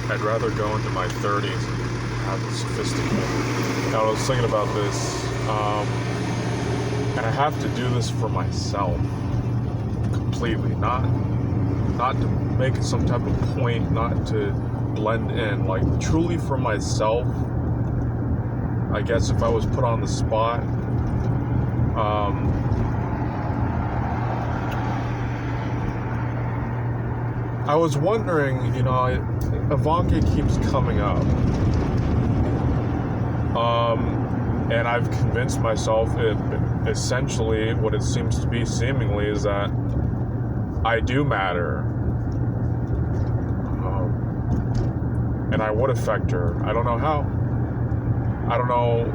I'd rather go into my 30s and have it sophisticated. Now, I was thinking about this, and I have to do this for myself completely, not to make some type of point, not to blend in, like truly for myself. I guess if I was put on the spot, I was wondering, Ivanka keeps coming up. And I've convinced myself essentially what it seems to be seemingly is that I do matter. And I would affect her. I don't know how. I don't know.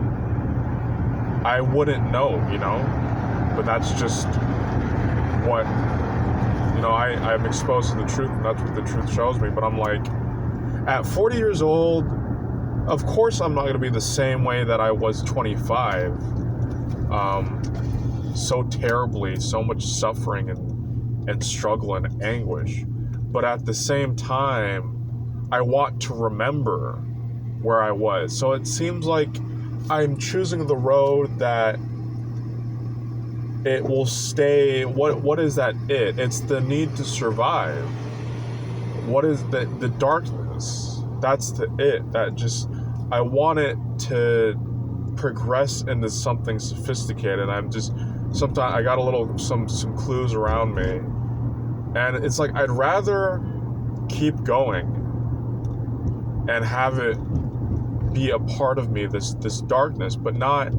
I wouldn't know, but that's just what, I'm exposed to the truth, and that's what the truth shows me. But I'm like, at 40 years old, of course I'm not going to be the same way that I was 25. So terribly, so much suffering and struggle and anguish. But at the same time, I want to remember where I was. So it seems like I'm choosing the road that it will stay. What is that it? It's the need to survive. What is the darkness? That's the it. That just, I want it to progress into something sophisticated. I'm just, sometimes I got some clues around me. And it's like, I'd rather keep going and have it be a part of me, this darkness, but not,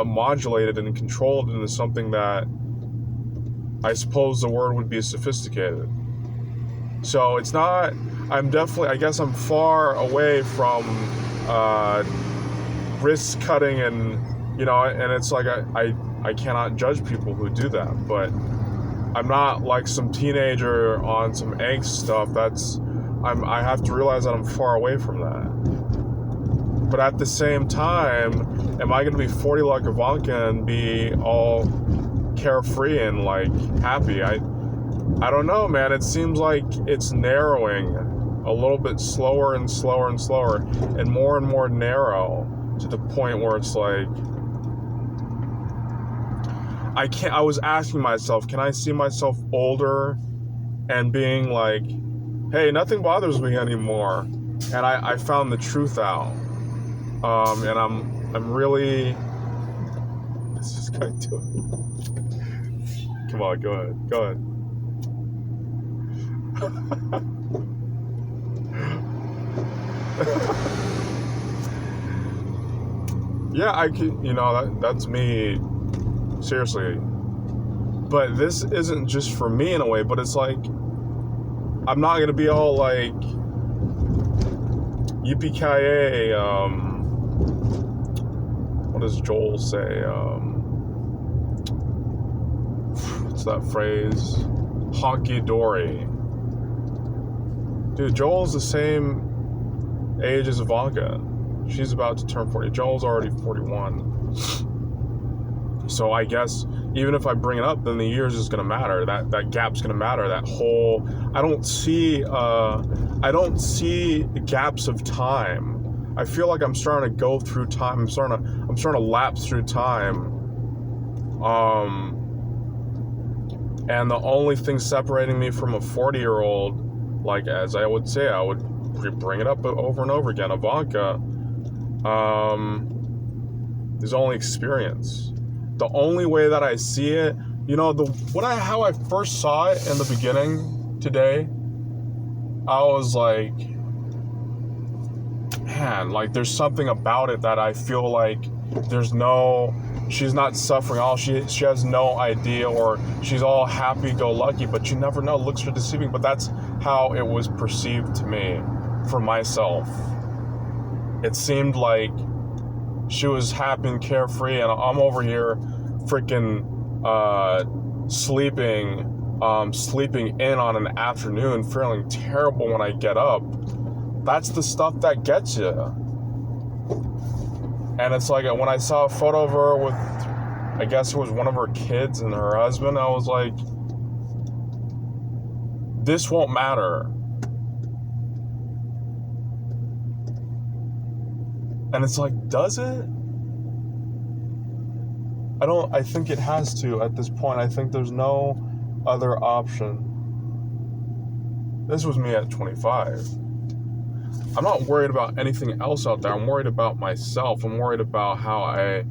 modulated and controlled into something that I suppose the word would be sophisticated. So it's not, I guess I'm far away from risk cutting and it's like I cannot judge people who do that, but I'm not like some teenager on some angst stuff. I have to realize that I'm far away from that. But at the same time, am I going to be 40 like Ivanka and be all carefree and like happy? I don't know, man. It seems like it's narrowing a little bit slower and slower and slower and more narrow to the point where it's like, I was asking myself, can I see myself older and being like, hey, nothing bothers me anymore. And I found the truth out. And I'm really, what's this guy doing? Come on, go ahead. Yeah, I could, that's me, seriously. But this isn't just for me in a way, but it's like, I'm not gonna be all like, yippee-ki-yay, what does Joel say? What's that phrase? Honky-dory. Dude, Joel's the same age as Ivanka. She's about to turn 40. Joel's already 41. So I guess even if I bring it up, then the years is gonna matter. That gap's gonna matter. That whole, I don't see gaps of time. I feel like I'm starting to go through time. I'm starting to lapse through time. And the only thing separating me from a 40-year-old, like as I would say, I would bring it up over and over again, Ivanka, is only experience. The only way that I see it, how I first saw it in the beginning today, I was like, man, like there's something about it that I feel like she's not suffering all, she has no idea, or she's all happy-go-lucky, but you never know, looks are deceiving, but that's how it was perceived to me, for myself. It seemed like she was happy and carefree, and I'm over here freaking sleeping in on an afternoon, feeling terrible when I get up. That's the stuff that gets you. And it's like, when I saw a photo of her with, I guess it was one of her kids and her husband, I was like, this won't matter. And it's like, does it? I think it has to at this point. I think there's no other option. This was me at 25. I'm not worried about anything else out there. I'm worried about myself. I'm worried about how I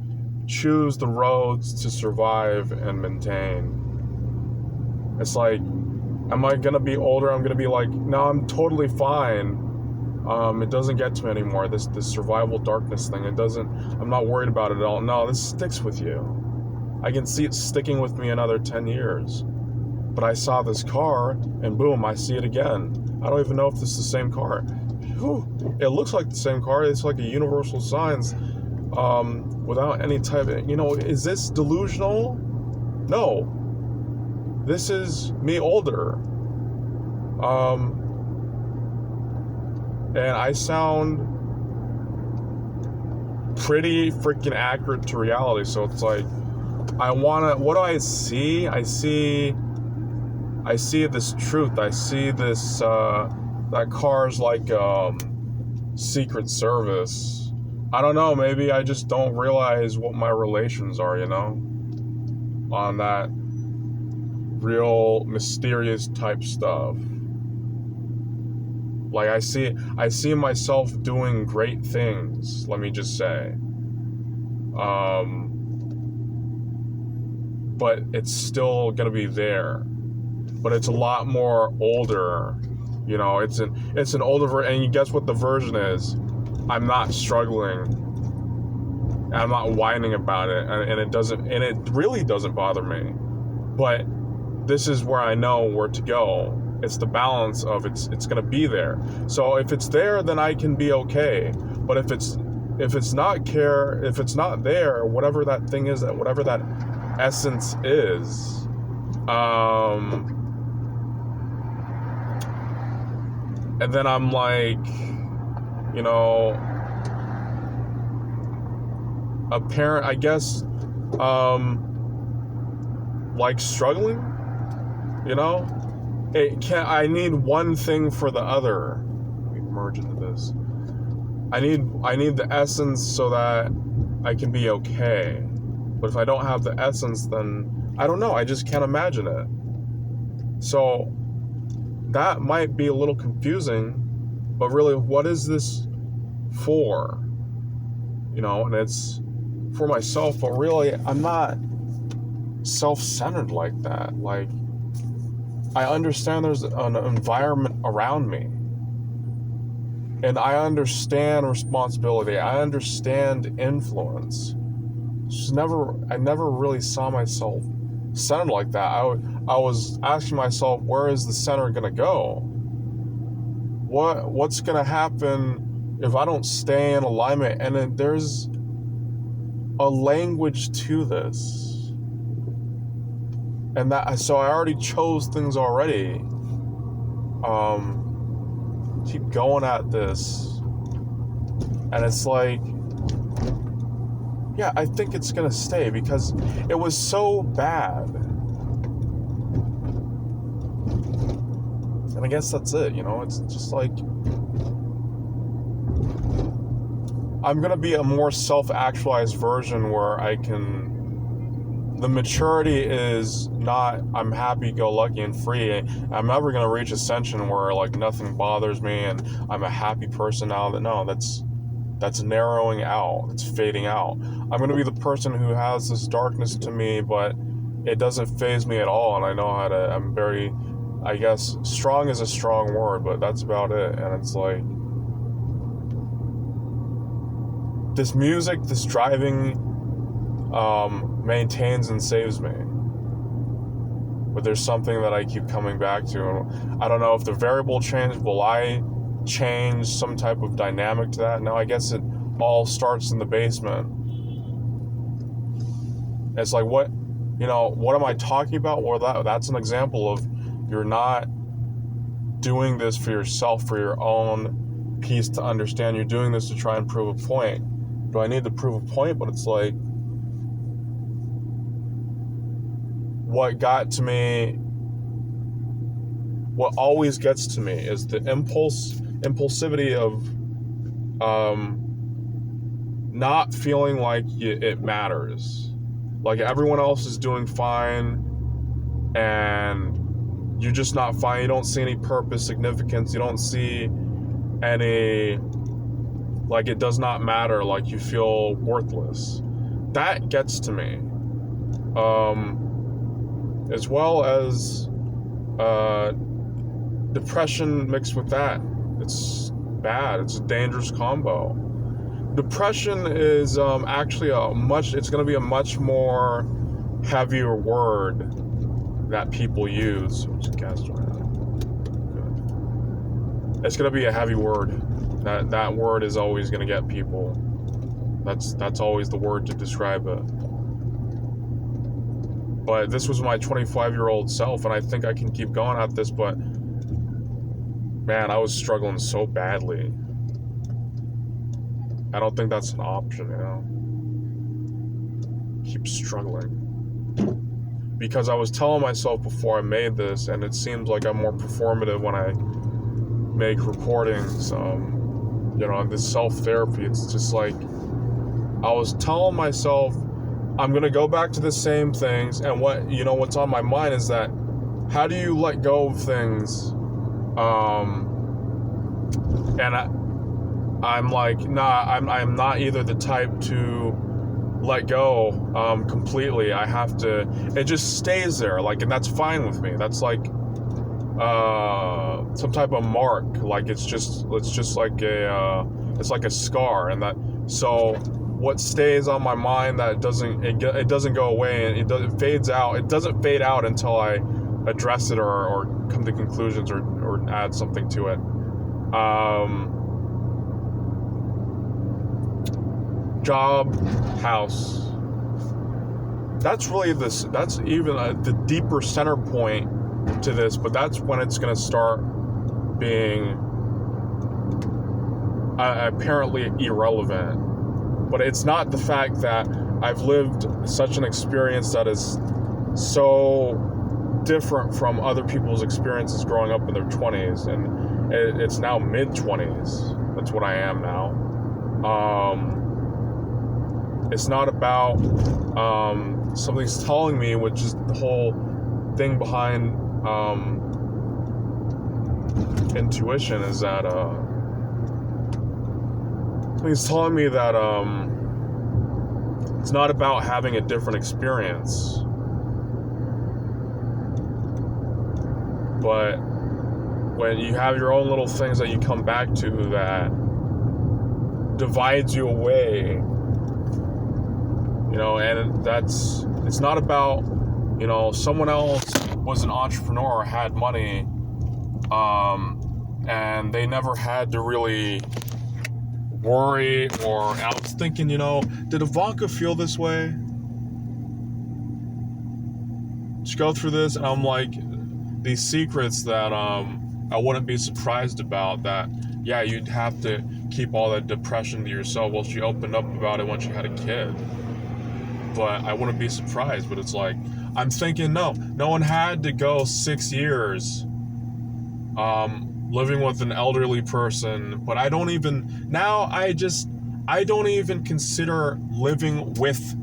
choose the roads to survive and maintain. It's like, am I going to be older? I'm going to be like, no, I'm totally fine. It doesn't get to me anymore. This survival darkness thing, I'm not worried about it at all. No, this sticks with you. I can see it sticking with me another 10 years. But I saw this car, and boom, I see it again. I don't even know if this is the same car. Whew. It looks like the same car. It's like a universal signs, without any type of, is this delusional? No. This is me older. And I sound pretty freaking accurate to reality. So it's like, what do I see? I see this truth. I see this, that car's like, Secret Service. I don't know, maybe I just don't realize what my relations are, on that real mysterious type stuff. Like, I see myself doing great things, let me just say. But it's still gonna be there. But it's a lot more older. It's an older version, and you guess what the version is? I'm not struggling. And I'm not whining about it, and it really doesn't bother me. But this is where I know where to go. It's the balance of it's gonna be there. So if it's there, then I can be okay. But if it's not there, whatever that thing is, whatever that essence is, and then I'm like, a parent, I guess, like struggling, I need one thing for the other. Let me merge into this. I need the essence so that I can be okay. But if I don't have the essence, then I don't know. I just can't imagine it. So that might be a little confusing, but really, what is this for? And it's for myself, but really, I'm not self-centered like that. Like, I understand there's an environment around me, and I understand responsibility. I understand influence. I never really saw myself centered like that. I was asking myself, where is the center gonna go? What's gonna happen if I don't stay in alignment? And then there's a language to this, and so I already chose things already. Keep going at this, and it's like, yeah, I think it's gonna stay because it was so bad. And I guess that's it, it's just like, I'm gonna be a more self-actualized version where the maturity is not, I'm happy-go-lucky and free. I'm never gonna reach ascension where like nothing bothers me and I'm a happy person now. No, that's narrowing out, it's fading out. I'm gonna be the person who has this darkness to me, but it doesn't faze me at all, and I know how to, I'm very, I guess, strong is a strong word, but that's about it. And it's like, this music, this driving, maintains and saves me. But there's something that I keep coming back to, and I don't know if the variable change, will I change some type of dynamic to that? No, I guess it all starts in the basement. It's like, what am I talking about? Well, that's an example of, you're not doing this for yourself, for your own peace to understand. You're doing this to try and prove a point. Do I need to prove a point? But it's like, what got to me, what always gets to me is the impulsivity of not feeling like it matters. Like everyone else is doing fine, and you're just not fine. You don't see any purpose, significance. You don't see any, like, it does not matter. Like, you feel worthless. That gets to me. As well as depression mixed with that. It's bad. It's a dangerous combo. Depression is actually it's going to be a much more heavier word that people use. It's going to be a heavy word. That word is always going to get people. That's always the word to describe it. But this was my 25-year-old self, and I think I can keep going at this, but man, I was struggling so badly. I don't think that's an option, you know? Keep struggling. Because I was telling myself before I made this, and it seems like I'm more performative when I make recordings, this self-therapy. It's just like, I was telling myself, I'm going to go back to the same things, and what's on my mind is that, how do you let go of things? And I'm like, nah, I'm not either the type to let go completely. I have to, it just stays there, like, and that's fine with me. That's like some type of mark, like it's just like it's like a scar, and that, so what stays on my mind that it doesn't go away, and it fades out. It doesn't fade out until I address it or come to conclusions or add something to it. Job, house. That's really that's even the deeper center point to this, but that's when it's going to start being apparently irrelevant. But it's not the fact that I've lived such an experience that is so different from other people's experiences growing up in their 20s, and it's now mid-20s. That's what I am now. It's not about something's telling me, which is the whole thing behind intuition, is that something's telling me that it's not about having a different experience, but when you have your own little things that you come back to that divides you away, and it's not about, someone else was an entrepreneur, had money, and they never had to really worry, or I was thinking, did Ivanka feel this way? She go through this, and I'm like, these secrets that I wouldn't be surprised about, that, yeah, you'd have to keep all that depression to yourself. Well, she opened up about it when she had a kid. But I wouldn't be surprised. But it's like, I'm thinking, no one had to go 6 years living with an elderly person. But I don't even consider living with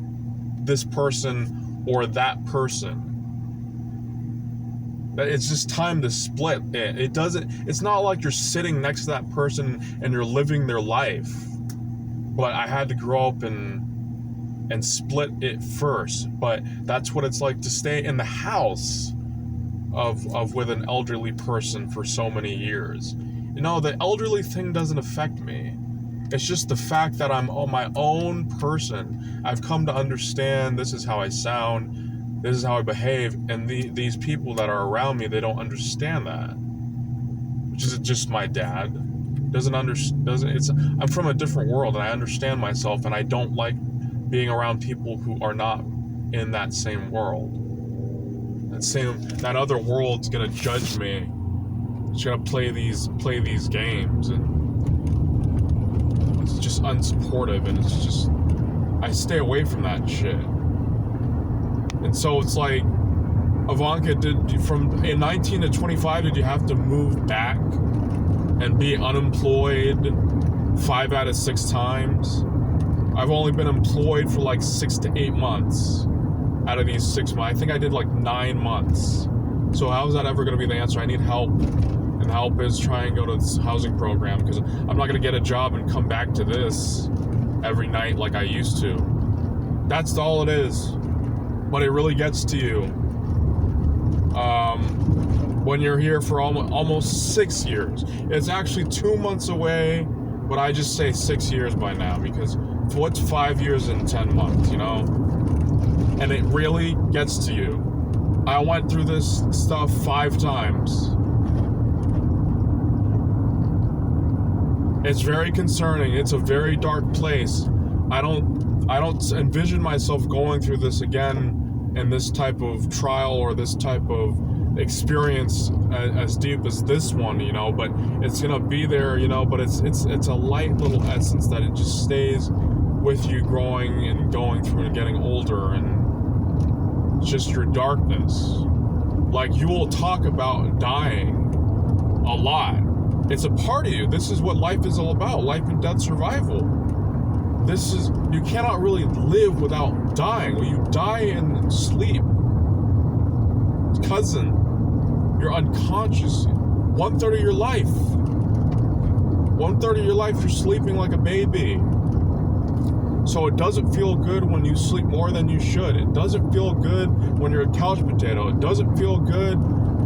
this person or that person. It's just time to split it. It's not like you're sitting next to that person and you're living their life. But I had to grow up and split it first. But that's what it's like to stay in the house of with an elderly person for so many years. The elderly thing doesn't affect me. It's just the fact that I'm my own person. I've come to understand this is how I sound, this is how I behave, and these people that are around me, they don't understand that. Which is just my dad. I'm from a different world, and I understand myself, and I don't like being around people who are not in that same world. That other world's gonna judge me. It's gonna play these games, and it's just unsupportive, and it's just, I stay away from that shit. And so it's like, Ivanka, in 19 to 25, did you have to move back and be unemployed 5 out of 6 times? I've only been employed for like 6 to 8 months out of these 6 months. I think I did like 9 months. So how is that ever going to be the answer? I need help. And help is try and go to this housing program, because I'm not going to get a job and come back to this every night like I used to. That's all it is. But it really gets to you when you're here for almost 6 years. It's actually 2 months away, but I just say 6 years by now, because what's 5 years and 10 months, you know? And it really gets to you. I went through this stuff 5 times. It's very concerning. It's a very dark place. I don't envision myself going through this again in this type of trial or this type of experience as deep as this one, you know, but it's gonna be there, you know, but it's a light little essence that it just stays with you, growing and going through and getting older, and it's just your darkness. Like, you will talk about dying a lot. It's a part of you. This is what life is all about, life and death survival. You cannot really live without dying. When you die in sleep, cousin, you're unconscious. 1/3 of your life. 1/3 of your life, you're sleeping like a baby. So it doesn't feel good when you sleep more than you should. It doesn't feel good when you're a couch potato. It doesn't feel good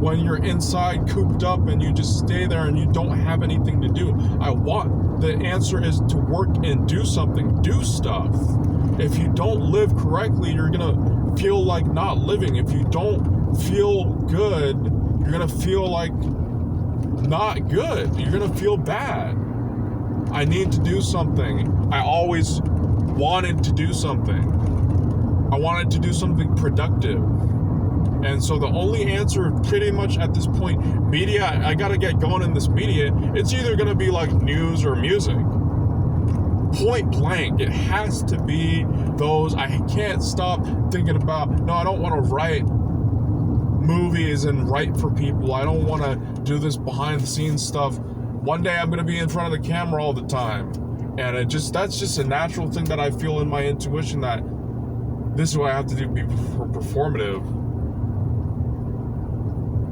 when you're inside cooped up and you just stay there and you don't have anything to do. The answer is to work and do something, do stuff. If you don't live correctly, you're gonna feel like not living. If you don't feel good, you're gonna feel like not good. You're gonna feel bad. I need to do something. I always wanted to do something. I wanted to do something productive. And so the only answer pretty much at this point, media, I gotta get going in this media. It's either gonna be like news or music. Point blank, it has to be those. I can't stop thinking about, no, I don't wanna write movies and write for people. I don't wanna do this behind the scenes stuff. One day I'm gonna be in front of the camera all the time. And that's just a natural thing that I feel in my intuition, that this is what I have to do, be performative.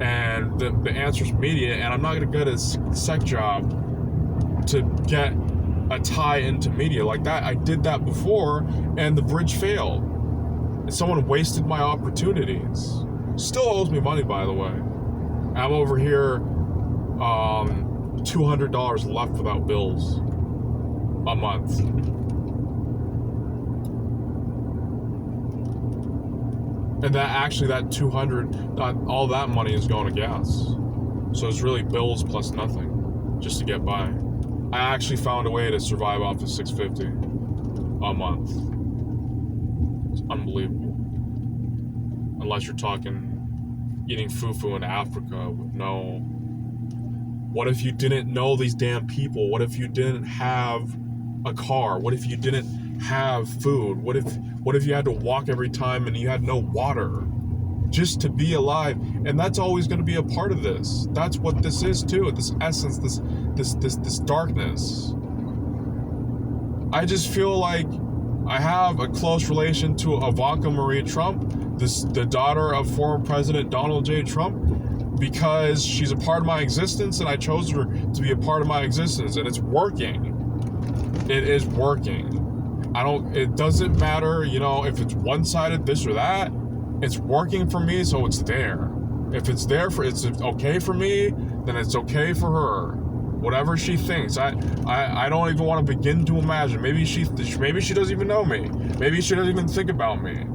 And the answer is media, and I'm not going to get a sec job to get a tie into media like that. I did that before, and the bridge failed. And someone wasted my opportunities. Still owes me money, by the way. I'm over here, $200 left without bills a month. And that 200, all that money is going to gas. So it's really bills plus nothing, just to get by. I actually found a way to survive off of $650 a month. It's unbelievable. Unless you're talking eating fufu in Africa with no... What if you didn't know these damn people? What if you didn't have a car? What if you didn't have food? What if you had to walk every time and you had no water just to be alive? And that's always going to be a part of this. That's what this is too. This essence, this darkness. I just feel like I have a close relation to Ivanka Marie Trump, the daughter of former President Donald J. Trump, because she's a part of my existence, and I chose her to be a part of my existence, and it's working. It is working. It doesn't matter, you know, if it's one-sided, this or that. It's working for me, so it's there. If it's okay for me, then it's okay for her. Whatever she thinks. I don't even want to begin to imagine. Maybe she doesn't even know me. Maybe she doesn't even think about me.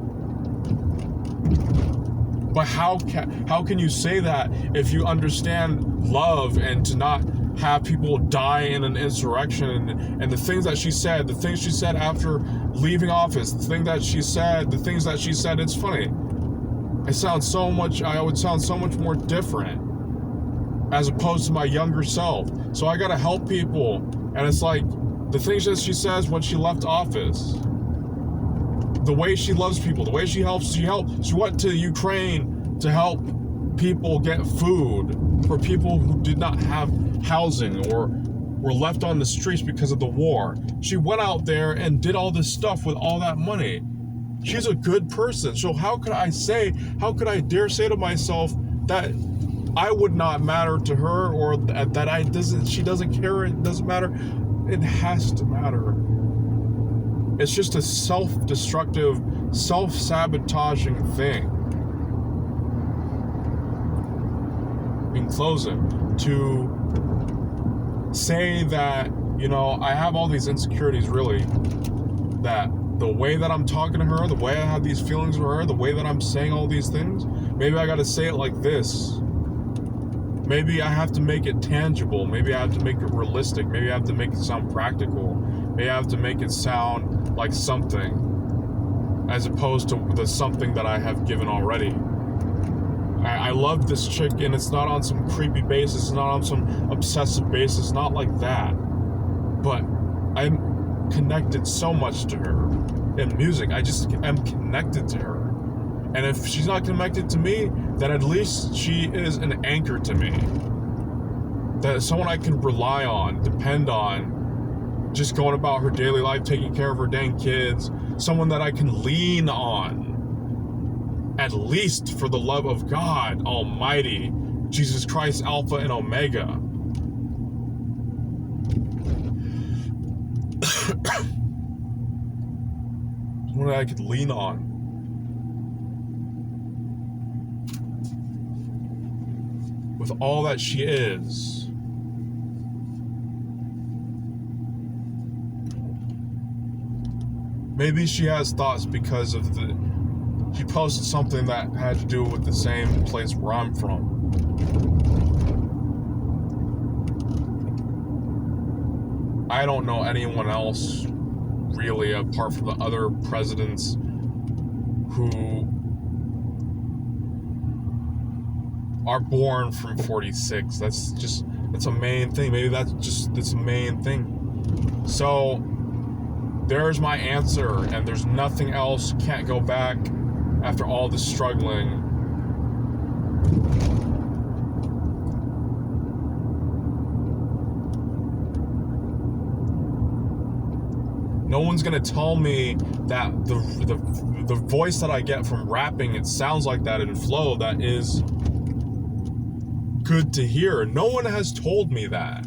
But how can you say that if you understand love, and to not have people die in an insurrection, and the things that she said, the things she said after leaving office, the things that she said, it's funny. I would sound so much more different as opposed to my younger self. So I gotta help people. And it's like the things that she says when she left office, the way she loves people, the way she helps. She went to Ukraine to help people get food for people who did not have housing, or were left on the streets because of the war. She went out there and did all this stuff with all that money. She's a good person. So how could I dare say to myself that I would not matter to her, or that she doesn't care, it doesn't matter? It has to matter. It's just a self-destructive, self-sabotaging thing. In closing, to say that, I have all these insecurities, really, that the way that I'm talking to her, the way I have these feelings for her, the way that I'm saying all these things, maybe I gotta say it like this. Maybe I have to make it tangible. Maybe I have to make it realistic. Maybe I have to make it sound practical. Maybe I have to make it sound like something, as opposed to the something that I have given already. I love this chick, and it's not on some creepy basis, it's not on some obsessive basis, not like that. But I'm connected so much to her. In music, I just am connected to her. And if she's not connected to me, then at least she is an anchor to me. That is someone I can rely on, depend on, just going about her daily life, taking care of her dang kids. Someone that I can lean on, at least for the love of God Almighty, Jesus Christ, Alpha and Omega. Someone that I could lean on. With all that she is. Maybe she has thoughts because of she posted something that had to do with the same place where I'm from. I don't know anyone else really apart from the other presidents who are born from 46. That's a main thing. Maybe that's a main thing. So there's my answer, and there's nothing else. Can't go back after all the struggling. No one's gonna tell me that the voice that I get from rapping, it sounds like that in flow, that is good to hear. No one has told me that.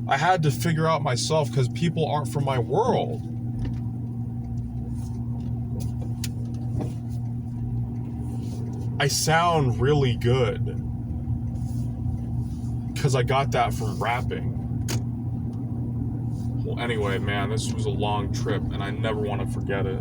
I had to figure out myself because people aren't from my world. I sound really good because I got that from rapping. Well, anyway, man, this was a long trip and I never want to forget it.